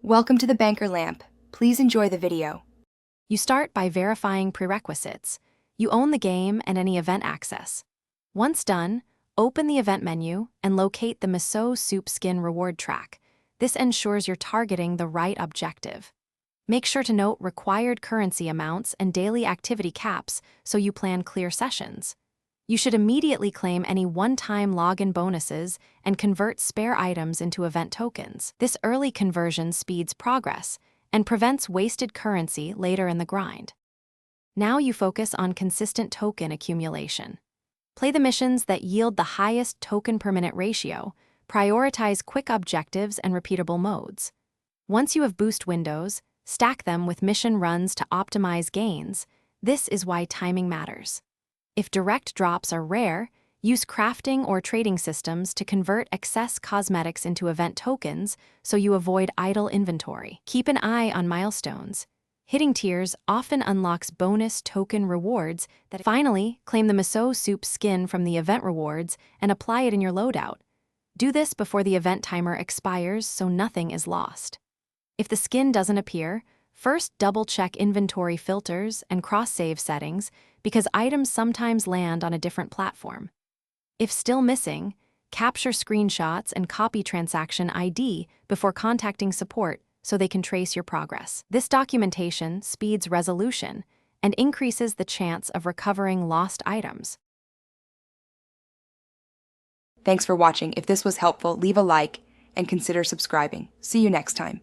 Welcome to the Banker Lamp. Please enjoy the video. You start by verifying prerequisites. You own the game and any event access. Once done, open the event menu and locate the Miso soup skin reward track. This ensures you're targeting the right objective. Make sure to note required currency amounts and daily activity caps so you plan clear sessions. You should immediately claim any one-time login bonuses and convert spare items into event tokens. This early conversion speeds progress and prevents wasted currency later in the grind. Now you focus on consistent token accumulation. Play the missions that yield the highest token per minute ratio, prioritize quick objectives and repeatable modes. Once you have boost windows, stack them with mission runs to optimize gains. This is why timing matters. If direct drops are rare, use crafting or trading systems to convert excess cosmetics into event tokens so you avoid idle inventory. Keep an eye on milestones. Hitting tiers often unlocks bonus token rewards that finally claim the Miso soup skin from the event rewards and apply it in your loadout. Do this before the event timer expires so nothing is lost. If the skin doesn't appear, first double-check inventory filters and cross-save settings because items sometimes land on a different platform. If still missing, capture screenshots and copy transaction ID before contacting support so they can trace your progress. This documentation speeds resolution and increases the chance of recovering lost items. Thanks for watching. If this was helpful, leave a like and consider subscribing. See you next time.